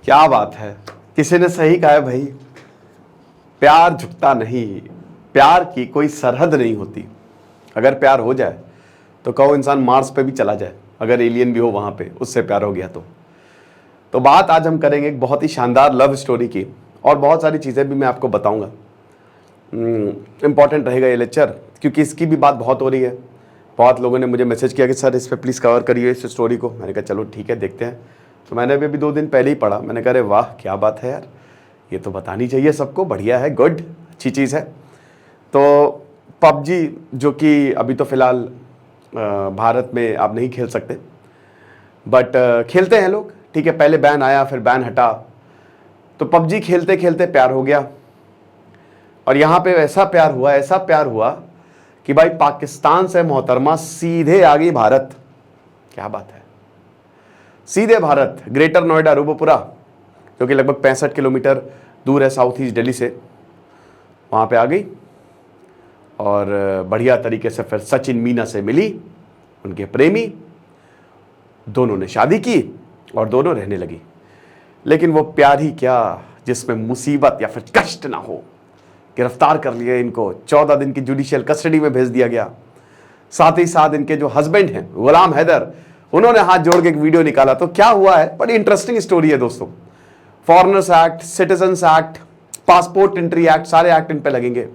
क्या बात है, किसी ने सही कहा है भाई, प्यार झुकता नहीं, प्यार की कोई सरहद नहीं होती। अगर प्यार हो जाए तो कहो इंसान मार्स पे भी चला जाए, अगर एलियन भी हो वहां पे, उससे प्यार हो गया तो बात आज हम करेंगे एक बहुत ही शानदार लव स्टोरी की, और बहुत सारी चीज़ें भी मैं आपको बताऊंगा। इंपॉर्टेंट रहेगा ये लेक्चर, क्योंकि इसकी भी बात बहुत हो रही है। बहुत लोगों ने मुझे मैसेज किया कि सर इस पर प्लीज़ कवर करिए इस स्टोरी को। मैंने कहा चलो ठीक है, देखते हैं। तो मैंने अभी 2 दिन पहले ही पढ़ा, मैंने कहा अरे वाह क्या बात है यार, ये तो बतानी चाहिए सबको, बढ़िया है, गुड, अच्छी चीज़ है। तो पबजी, जो कि अभी तो फिलहाल भारत में आप नहीं खेल सकते, बट खेलते हैं लोग, ठीक है। पहले बैन आया, फिर बैन हटा, तो पबजी खेलते खेलते प्यार हो गया। और यहाँ पे ऐसा प्यार हुआ कि भाई पाकिस्तान से मोहतरमा सीधे आ गई भारत। क्या बात है, सीधे भारत, ग्रेटर नोएडा रूबोपुरा, जो कि लगभग 65 किलोमीटर दूर है साउथ ईस्ट दिल्ली से, वहाँ पे आ गई। और बढ़िया तरीके से फिर सचिन मीना से मिली, उनके प्रेमी, दोनों ने शादी की और दोनों रहने लगी। लेकिन वो प्यार ही क्या जिसमें मुसीबत या फिर कष्ट ना हो। गिरफ्तार कर लिया इनको, 14 दिन की जुडिशियल कस्टडी में भेज दिया गया। साथ ही साथ इनके जो हस्बैंड हैं गुलाम हैदर, उन्होंने हाथ जोड़ के एक वीडियो निकाला। तो क्या हुआ है, बड़ी इंटरेस्टिंग स्टोरी है दोस्तों। Foreigners act, citizens act, passport entry act, सारे एक्ट इन पे लगेंगे।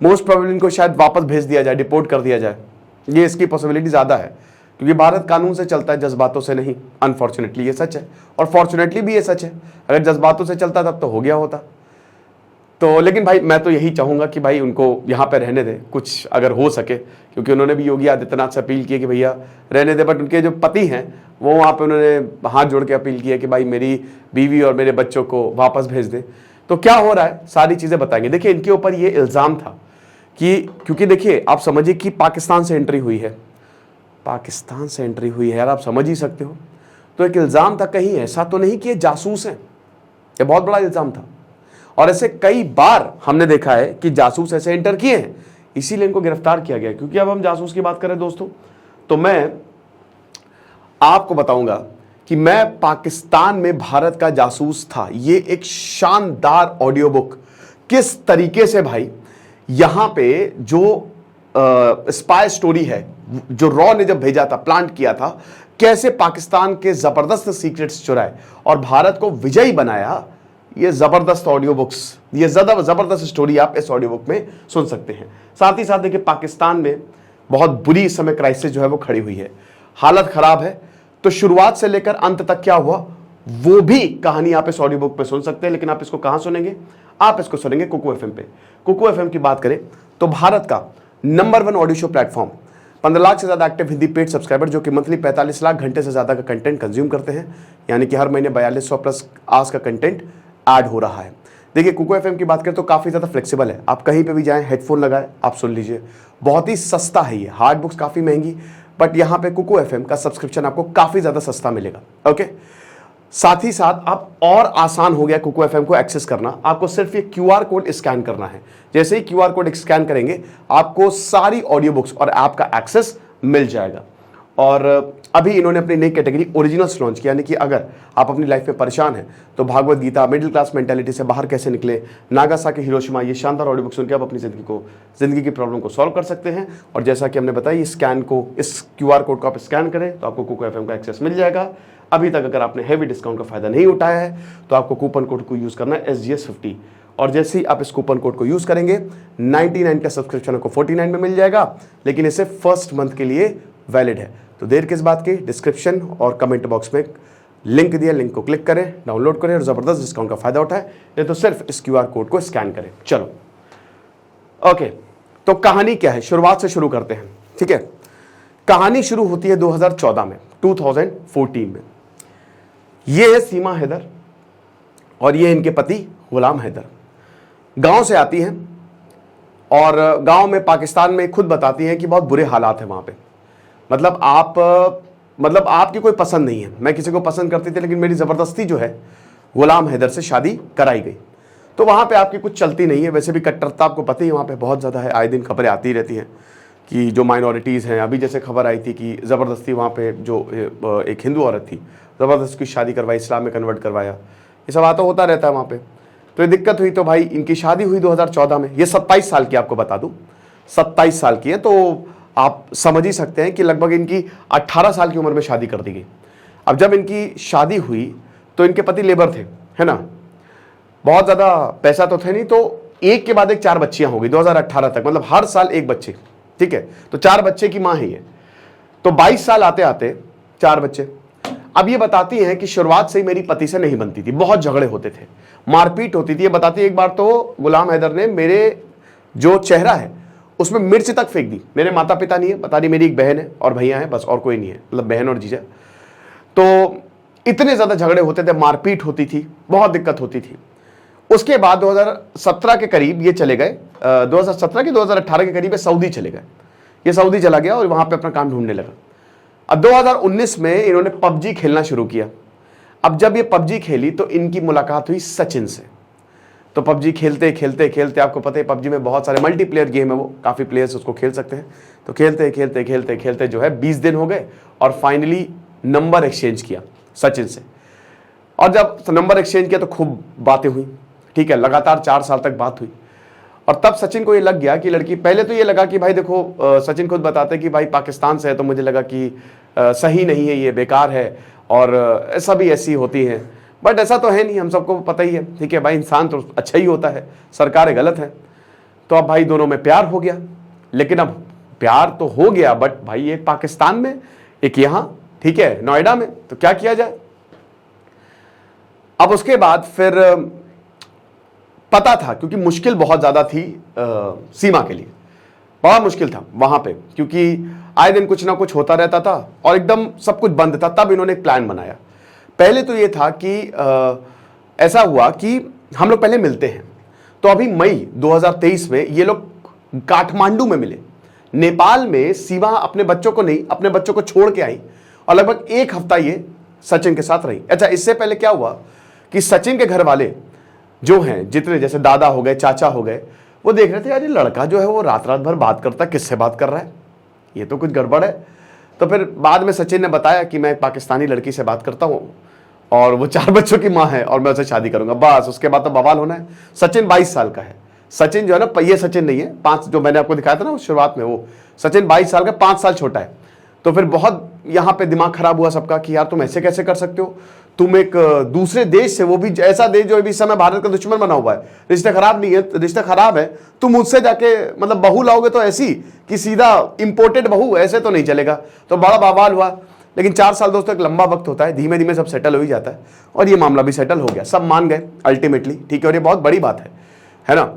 मोस्ट प्रोबेबली इनको शायद वापस भेज दिया जाए, डिपोर्ट कर दिया जाए, ये इसकी पॉसिबिलिटी ज़्यादा है, क्योंकि भारत कानून से चलता है, जज्बातों से नहीं। अनफॉर्चुनेटली ये सच है, और फॉर्चुनेटली भी ये सच है। अगर जज्बातों से चलता तब तो हो गया होता। तो लेकिन भाई मैं तो यही चाहूँगा कि भाई उनको यहाँ पे रहने दें, कुछ अगर हो सके, क्योंकि उन्होंने भी योगी आदित्यनाथ से अपील की कि भैया रहने दें। बट उनके जो पति हैं वो वहाँ पे उन्होंने हाथ जोड़ के अपील की है कि भाई मेरी बीवी और मेरे बच्चों को वापस भेज दें। तो क्या हो रहा है सारी चीज़ें बताएंगे। देखिए इनके ऊपर ये इल्ज़ाम था कि, क्योंकि देखिए आप समझिए कि पाकिस्तान से एंट्री हुई है, पाकिस्तान से एंट्री हुई है यार, आप समझ ही सकते हो। तो एक इल्ज़ाम था, कहीं ऐसा तो नहीं कि ये जासूस हैं। ये बहुत बड़ा इल्ज़ाम था, और ऐसे कई बार हमने देखा है कि जासूस ऐसे एंटर किए हैं, इसीलिए इनको गिरफ्तार किया गया। क्योंकि अब हम जासूस की बात करें दोस्तों, तो मैं आपको बताऊंगा कि मैं पाकिस्तान में भारत का जासूस था। ये एक शानदार ऑडियो बुक, किस तरीके से भाई यहां पे जो स्पाई स्टोरी है, जो रॉ ने जब भेजा था, प्लांट किया था, कैसे पाकिस्तान के जबरदस्त सीक्रेट्स चुराए और भारत को विजयी बनाया। ये जबरदस्त ऑडियो बुक्स, ये जबरदस्त स्टोरी आप इस ऑडियो बुक में सुन सकते हैं। साथ ही साथ देखिए पाकिस्तान में बहुत बुरी इस समय क्राइसिस जो है वो खड़ी हुई है, हालत खराब है। तो शुरुआत से लेकर अंत तक क्या हुआ वो भी कहानी आप इस ऑडियो बुक पे सुन सकते हैं। लेकिन आप इसको कहां सुनेंगे, आप इसको सुनेंगे कुकू एफएम पे। कुकू एफएम की बात करें तो भारत का number 1 audio show platform, 15 lakh से ज्यादा एक्टिव हिंदी पेड सब्सक्राइबर, जो कि मंथली 45 लाख घंटे से ज्यादा का कंटेंट कंज्यूम करते हैं, यानी कि हर महीने 4200 प्लस आवर्स का कंटेंट ऐड हो रहा है। देखिए कुकू एफएम की बात करें तो काफ़ी ज़्यादा फ्लेक्सिबल है, आप कहीं पे भी जाएं, हेडफोन लगाएं, आप सुन लीजिए। बहुत ही सस्ता है ये, हार्ड बुक्स काफ़ी महंगी, बट यहाँ पे कुकू एफएम का सब्सक्रिप्शन आपको काफ़ी ज़्यादा सस्ता मिलेगा। ओके, साथ ही साथ आप और आसान हो गया कुकू एफएम को एक्सेस करना। आपको सिर्फ ये क्यूआर कोड स्कैन करना है। जैसे ही क्यूआर कोड स्कैन करेंगे आपको सारी ऑडियो बुक्स और ऐप का एक्सेस मिल जाएगा। और अभी इन्होंने अपनी नई कैटेगरी ओरिजिनल्स लॉन्च किया, यानी कि अगर आप अपनी लाइफ में परेशान हैं तो Bhagavad Gita, middle class mentality से बाहर कैसे निकले, नागासाकी हिरोशिमा, ये शानदार ऑडियो बुक सुन के आप अपनी जिंदगी की प्रॉब्लम को सॉल्व कर सकते हैं। और जैसा कि हमने बताया, इस क्यूआर कोड को आप स्कैन करें तो आपको कुकू एफएम का एक्सेस मिल जाएगा। अभी तक अगर आपने हैवी डिस्काउंट का फायदा नहीं उठाया है तो आपको कूपन कोड को यूज करना है SGS50, और जैसे ही आप इस कूपन कोड को यूज करेंगे 99 का सब्सक्रिप्शन आपको 49 में मिल जाएगा। लेकिन इसे फर्स्ट मंथ के लिए वैलिड है। तो देर किस बात की, डिस्क्रिप्शन और कमेंट बॉक्स में लिंक दिया, लिंक को क्लिक करें, डाउनलोड करें और जबरदस्त डिस्काउंट का फायदा उठाएं। नहीं तो सिर्फ इस क्यूआर कोड को स्कैन करें। चलो ओके, तो कहानी क्या है, शुरुआत से शुरू करते हैं। ठीक है, कहानी शुरू होती है 2014 में, 2014 में। ये है सीमा हैदर और ये इनके पति गुलाम हैदर। गांव से आती हैं और गांव में पाकिस्तान में खुद बताती हैं कि बहुत बुरे हालात हैं वहां पे। मतलब आपकी कोई पसंद नहीं है। मैं किसी को पसंद करती थी, लेकिन मेरी ज़बरदस्ती जो है गुलाम हैदर से शादी कराई गई। तो वहाँ पे आपकी कुछ चलती नहीं है। वैसे भी कट्टरता आपको पता ही वहाँ पे बहुत ज़्यादा है, आए दिन खबरें आती रहती हैं कि जो माइनॉरिटीज़ हैं, अभी जैसे खबर आई थी कि ज़बरदस्ती वहाँ पे जो एक हिंदू औरत थी ज़बरदस्त उसकी शादी करवाई, इस्लाम में कन्वर्ट करवाया, ये सब आता होता रहता है वहाँ पे। तो ये दिक्कत हुई, तो भाई इनकी शादी हुई 2014 में। ये 27 साल की, आपको बता दूं 27 साल की है, तो आप समझ ही सकते हैं कि लगभग इनकी 18 साल की उम्र में शादी कर दी गई। अब जब इनकी शादी हुई तो इनके पति लेबर थे, है ना, बहुत ज़्यादा पैसा तो थे नहीं, तो एक के बाद एक 4 बच्चियां हो गई 2018 तक, मतलब हर साल एक बच्चे, ठीक है, तो 4 बच्चे की माँ है ये। तो 22 साल आते आते 4 बच्चे। अब ये बताती हैं कि शुरुआत से ही मेरी पति से नहीं बनती थी, बहुत झगड़े होते थे, मारपीट होती थी। ये बताती है एक बार तो गुलाम हैदर ने मेरे जो चेहरा है उसमें मिर्च तक फेंक दी। मेरे माता पिता नहीं है, बता रही मेरी एक बहन है और भैया है, बस और कोई नहीं है, मतलब बहन और जीजा। तो इतने ज़्यादा झगड़े होते थे, मारपीट होती थी, बहुत दिक्कत होती थी। उसके बाद 2017 के करीब ये चले गए, 2017 के 2018 के करीब सऊदी चले गए। ये सऊदी चला गया और वहाँ पे अपना काम ढूंढने लगा। अब 2019 में इन्होंने पबजी खेलना शुरू किया। अब जब ये पबजी खेली तो इनकी मुलाकात हुई सचिन से। तो पबजी खेलते खेलते खेलते, आपको पता है पबजी में बहुत सारे मल्टीप्लेयर गेम है, वो काफ़ी प्लेयर्स उसको खेल सकते हैं। तो खेलते खेलते खेलते खेलते जो है 20 दिन हो गए और फाइनली नंबर एक्सचेंज किया सचिन से। और जब नंबर एक्सचेंज किया तो खूब बातें हुई, ठीक है, लगातार 4 साल तक बात हुई। और तब सचिन को ये लग गया कि लड़की, पहले तो ये लगा कि भाई देखो, सचिन खुद बताते कि भाई पाकिस्तान से है, तो मुझे लगा कि सही नहीं है, ये बेकार है और ऐसा भी ऐसी होती है, बट ऐसा तो है नहीं, हम सबको पता ही है, ठीक है भाई, इंसान तो अच्छा ही होता है, सरकारें गलत है। तो अब भाई दोनों में प्यार हो गया। लेकिन अब प्यार तो हो गया, बट भाई एक पाकिस्तान में, एक यहाँ, ठीक है, नोएडा में, तो क्या किया जाए। अब उसके बाद फिर पता था, क्योंकि मुश्किल बहुत ज़्यादा थी सीमा के लिए, बड़ा मुश्किल था वहाँ पे, क्योंकि आए दिन कुछ ना कुछ होता रहता था और एकदम सब कुछ बंद था। तब इन्होंने एक प्लान बनाया। पहले तो ये था कि ऐसा हुआ कि हम लोग पहले मिलते हैं। तो अभी मई 2023 में ये लोग काठमांडू में मिले, नेपाल में। सीमा अपने बच्चों को नहीं, अपने बच्चों को छोड़ के आई और लगभग 1 हफ्ता ये सचिन के साथ रही। अच्छा, इससे पहले क्या हुआ कि सचिन के घर वाले जो हैं, जितने जैसे दादा हो गए, चाचा हो गए, वो देख रहे थे यार ये लड़का जो है वो रात रात भर बात करता है, किससे बात कर रहा है, ये तो कुछ गड़बड़ है। तो फिर बाद में सचिन ने बताया कि मैं एक पाकिस्तानी लड़की से बात करता हूँ और वो 4 बच्चों की माँ है और मैं उससे शादी करूंगा। बस उसके बाद तो बवाल होना है। सचिन 22 साल का है। सचिन जो है ना, ये सचिन नहीं है, 5 जो मैंने आपको दिखाया था ना शुरुआत में, वो सचिन 22 साल का, 5 साल छोटा है। तो फिर बहुत यहाँ पे दिमाग खराब हुआ सबका कि यार तुम ऐसे कैसे कर सकते हो, तुम एक दूसरे देश से, वो भी ऐसा देश जो अभी इस समय भारत का दुश्मन बना हुआ है, रिश्ते खराब नहीं है, रिश्ते खराब है, तुम उससे जाके मतलब बहू लाओगे तो ऐसी कि सीधा इंपोर्टेड बहू, ऐसे तो नहीं चलेगा। तो बड़ा बवाल हुआ। लेकिन 4 साल दोस्तों एक लंबा वक्त होता है, धीमे धीमे सब सेटल हो ही जाता है और ये मामला भी सेटल हो गया, सब मान गए अल्टीमेटली, ठीक है। और ये बहुत बड़ी बात है ना।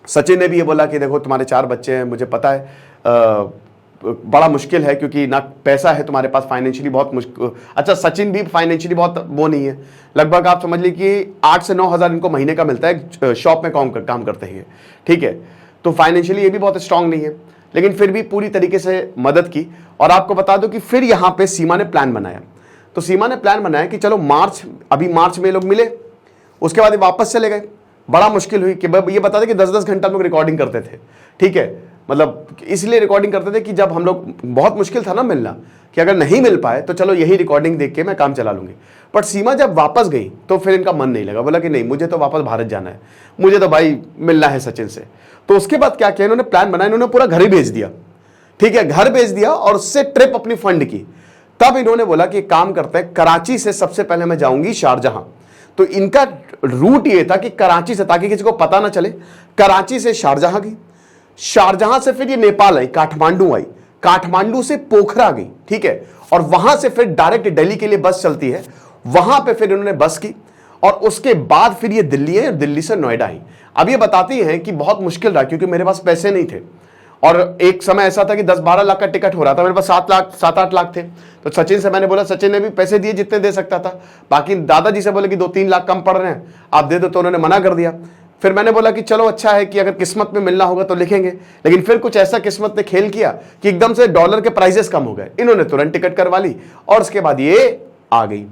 सचिन ने भी ये बोला कि देखो तुम्हारे 4 बच्चे हैं, मुझे पता है बड़ा मुश्किल है, क्योंकि ना पैसा है तुम्हारे पास, फाइनेंशियली बहुत मुश्किल। अच्छा, सचिन भी फाइनेंशियली बहुत वो नहीं है, लगभग आप समझ लीजिए कि 8 से 9 हज़ार इनको महीने का मिलता है, शॉप में काम करते हैं, ठीक है। तो फाइनेंशियली ये भी बहुत स्ट्रांग नहीं है, लेकिन फिर भी पूरी तरीके से मदद की। और आपको बता दो कि फिर यहाँ पे सीमा ने प्लान बनाया। तो सीमा ने प्लान बनाया कि चलो अभी मार्च में ये लोग मिले, उसके बाद ये वापस चले गए। बड़ा मुश्किल हुई कि ये बता दें कि 10-10 घंटा हम लोग रिकॉर्डिंग करते थे, ठीक है, मतलब इसलिए रिकॉर्डिंग करते थे कि जब हम लोग, बहुत मुश्किल था ना मिलना, कि अगर नहीं मिल पाए तो चलो यही रिकॉर्डिंग देख के मैं काम चला लूंगी। बट सीमा जब वापस गई तो फिर इनका मन नहीं लगा, बोला कि नहीं, मुझे तो वापस भारत जाना है, मुझे तो भाई मिलना है सचिन से। तो उसके बाद क्या किया, इन्होंने प्लान बनाया, इन्होंने पूरा घर ही भेज दिया, ठीक है, घर भेज दिया और उससे ट्रिप अपनी फंड की। तब इन्होंने बोला कि काम करते हैं, कराची से सबसे पहले मैं जाऊंगी शारजहां। तो इनका रूट ये था कि कराची से, ताकि किसी को पता ना चले, कराची से शारजहां गई, शारजहां से फिर ये नेपाल आई, काठमांडू आई, काठमांडू से पोखरा गई, ठीक है, और वहां से फिर डायरेक्ट दिल्ली के लिए बस चलती है, वहां पे फिर इन्होंने बस की और उसके बाद फिर ये दिल्ली है और दिल्ली से नोएडा आई। अब ये बताती हैं कि बहुत मुश्किल रहा, क्योंकि मेरे पास पैसे नहीं थे और एक समय ऐसा था कि 10-12 लाख का टिकट हो रहा था, मेरे पास 7-8 लाख थे। तो सचिन से मैंने बोला, सचिन ने भी पैसे दिए जितने दे सकता था, बाकी दादाजी से बोले कि 2-3 लाख कम पड़ रहे हैं, आप दे दो, तो उन्होंने मना कर दिया। फिर मैंने बोला कि चलो अच्छा है कि अगर किस्मत में मिलना होगा तो लिखेंगे। लेकिन फिर कुछ ऐसा किस्मत ने खेल किया कि एकदम से डॉलर के प्राइसेस कम हो गए, इन्होंने तुरंत टिकट करवा ली और उसके बाद ये आ गई।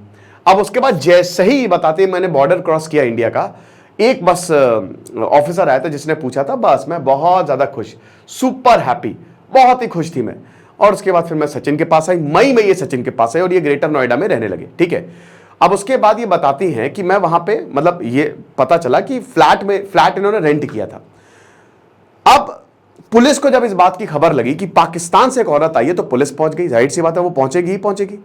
अब उसके बाद जैसे ही बताते मैंने बॉर्डर क्रॉस किया इंडिया का, एक बस ऑफिसर आया था जिसने पूछा था, बस मैं बहुत ज्यादा खुश, सुपर हैप्पी, बहुत ही खुश थी मैं। और उसके बाद फिर मैं सचिन के पास आई, मई में ये सचिन के पास आई और ये ग्रेटर नोएडा में रहने लगे, ठीक है। अब उसके बाद ये बताती हैं कि मैं वहां पे, मतलब ये पता चला कि फ्लैट इन्होंने रेंट किया था। अब पुलिस को जब इस बात की खबर लगी कि पाकिस्तान से एक औरत आई है, तो पुलिस पहुंच गई। जाहिर सी बात है वो पहुंचेगी ही पहुंचेगी,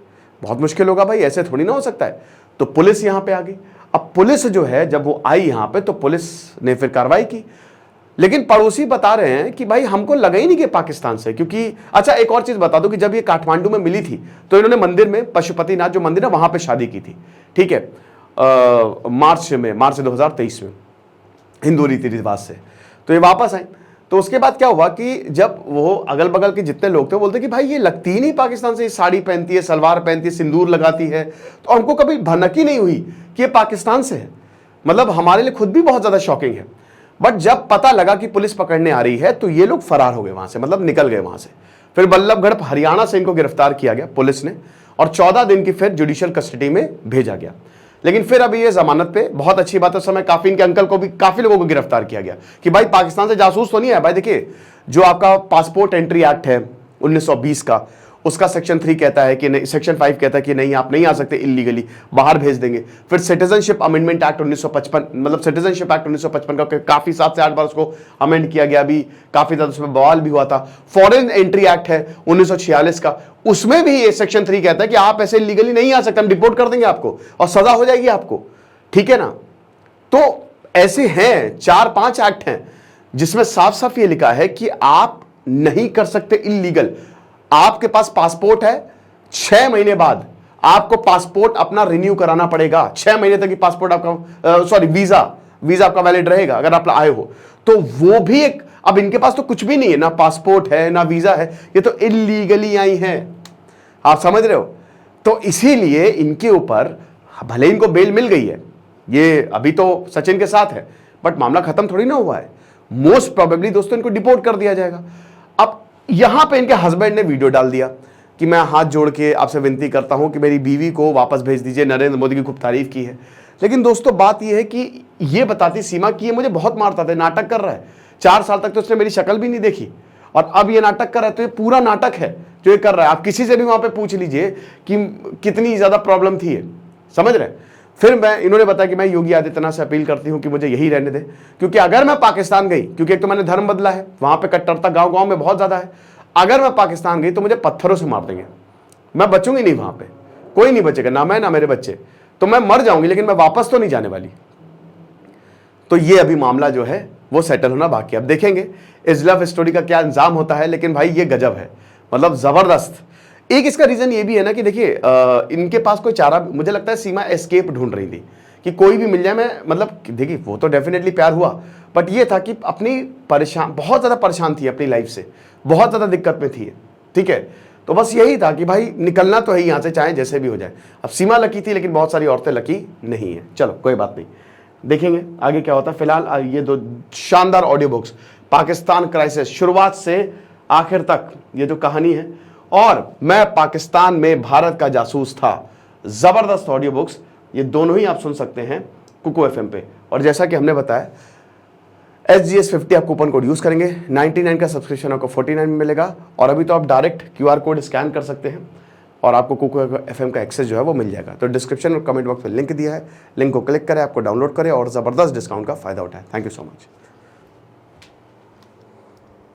बहुत मुश्किल होगा भाई, ऐसे थोड़ी ना हो सकता है। तो पुलिस यहां पे आ गई। अब पुलिस जो है जब वो आई यहां पे, तो पुलिस ने फिर कार्रवाई की। लेकिन पड़ोसी बता रहे हैं कि भाई हमको लगा ही नहीं कि पाकिस्तान से, क्योंकि अच्छा एक और चीज बता दूं कि जब ये काठमांडू में मिली थी तो इन्होंने मंदिर में, पशुपतिनाथ जो मंदिर है वहां पे शादी की थी, ठीक है, मार्च 2023 में, हिंदू रीति रिवाज से। तो ये वापस आए। तो उसके बाद क्या हुआ कि जब वो अगल बगल के जितने लोग थे बोलते कि भाई ये लगती ही नहीं पाकिस्तान से, ये साड़ी पहनती है, सलवार पहनती है, सिंदूर लगाती है, तो हमको कभी भनक ही नहीं हुई कि ये पाकिस्तान से है। मतलब हमारे लिए खुद भी बहुत ज्यादा शॉकिंग है। बट जब पता लगा कि पुलिस पकड़ने आ रही है तो ये लोग फरार हो गए वहां से, मतलब निकल गए वहां से। फिर बल्लभगढ़ हरियाणा से इनको गिरफ्तार किया गया पुलिस ने और 14 दिन की फिर जुडिशियल कस्टडी में भेजा गया। लेकिन फिर अभी ये जमानत पे, बहुत अच्छी बात है, उस समय काफी इनके अंकल को भी, काफी लोगों को गिरफ्तार किया गया कि भाई पाकिस्तान से जासूस तो नहीं है भाई। देखिए जो आपका पासपोर्ट एंट्री एक्ट है 1920 का, उसका सेक्शन 3 कहता है कि नहीं, सेक्शन 5 कहता है कि नहीं आप नहीं आ सकते इलीगली, बाहर भेज देंगे। फिर सिटीजनशिप अमेंडमेंट एक्ट 1955, मतलब सिटीजनशिप एक्ट 1955 का काफी 7 से 8 बार उसको अमेंड किया गया, अभी काफी ज्यादा उसमें बवाल भी हुआ था। फॉरेन एंट्री एक्ट है 1946 का, उसमें भी ये सेक्शन 3 कहता है कि आप ऐसे इलीगली नहीं आ सकते, हम डिपोर्ट कर देंगे आपको और सजा हो जाएगी आपको, ठीक है ना। तो ऐसे हैं 4-5 एक्ट हैं जिसमें साफ साफ ये लिखा है कि आप नहीं कर सकते इलीगल। आपके पास पासपोर्ट है, 6 महीने बाद आपको पासपोर्ट अपना रिन्यू कराना पड़ेगा। 6 महीने तक ही पासपोर्ट आपका, वीजा आपका वैलिड रहेगा अगर आप आए हो तो। वो भी एक, अब इनके पास तो कुछ भी नहीं है, ना पासपोर्ट है ना वीजा है, ये तो इलीगली आई हैं, आप समझ रहे हो। तो इसीलिए इनके ऊपर, भले इनको बेल मिल गई है, ये अभी तो सचिन के साथ है, बट मामला खत्म थोड़ी ना हुआ है। मोस्ट प्रोबेबली दोस्तों इनको डिपोर्ट कर दिया जाएगा। अब यहां पे इनके हस्बैंड ने वीडियो डाल दिया कि मैं हाथ जोड़ के आपसे विनती करता हूं कि मेरी बीवी को वापस भेज दीजिए। नरेंद्र मोदी की खूब तारीफ की है। लेकिन दोस्तों बात यह है कि ये बताती सीमा कि ये मुझे बहुत मारता था, नाटक कर रहा है। 4 साल तक तो उसने मेरी शक्ल भी नहीं देखी और अब ये नाटक कर रहा है। तो ये पूरा नाटक है जो ये कर रहा है। आप किसी से भी वहां पे पूछ लीजिए कि कितनी ज्यादा प्रॉब्लम थी ये, समझ रहे। फिर इन्होंने बताया कि मैं योगी आदित्यनाथ से अपील करती हूं कि मुझे यही रहने दे, क्योंकि अगर मैं पाकिस्तान गई, क्योंकि एक तो मैंने धर्म बदला है, वहां पे कट्टरता गांव गांव में बहुत ज्यादा है, अगर मैं पाकिस्तान गई तो मुझे पत्थरों से मार देंगे, मैं बचूंगी नहीं वहां पे, कोई नहीं बचेगा, ना मैं ना मेरे बच्चे, तो मैं मर जाऊंगी, लेकिन मैं वापस तो नहीं जाने वाली। तो ये अभी मामला जो है वो सेटल होना बाकी। अब देखेंगे इस लव स्टोरी का क्या अंजाम होता है। लेकिन भाई ये गजब है, मतलब जबरदस्त। एक इसका रीजन ये भी है ना कि देखिए इनके पास कोई चारा, मुझे लगता है सीमा एस्केप ढूंढ रही थी कि कोई भी मिल जाए। मैं मतलब देखिए वो तो डेफिनेटली प्यार हुआ, बट ये था कि अपनी बहुत ज्यादा परेशान थी अपनी लाइफ से, बहुत ज्यादा दिक्कत में थी, ठीक है। तो बस यही था कि भाई निकलना तो है यहां से, चाहे जैसे भी हो जाए। अब सीमा लकी थी लेकिन बहुत सारी औरतें लकी नहीं है। चलो कोई बात नहीं, देखेंगे आगे क्या होता है। फिलहाल ये 2 शानदार ऑडियो बुक्स, पाकिस्तान क्राइसिस शुरुआत से आखिर तक ये जो कहानी है, और मैं पाकिस्तान में भारत का जासूस था, जबरदस्त ऑडियो बुक्स, ये दोनों ही आप सुन सकते हैं कुकू एफएम पे। और जैसा कि हमने बताया SGS50 आप कूपन कोड यूज करेंगे, 99 का सब्सक्रिप्शन आपको 49 में मिलेगा। और अभी तो आप डायरेक्ट QR कोड स्कैन कर सकते हैं और आपको कुकू एफएम का एक्सेस जो है वो मिल जाएगा। तो डिस्क्रिप्शन और कमेंट बॉक्स में लिंक दिया है, लिंक को क्लिक करें, आपको डाउनलोड करें और जबरदस्त डिस्काउंट का फायदा उठाएं। Thank you so much.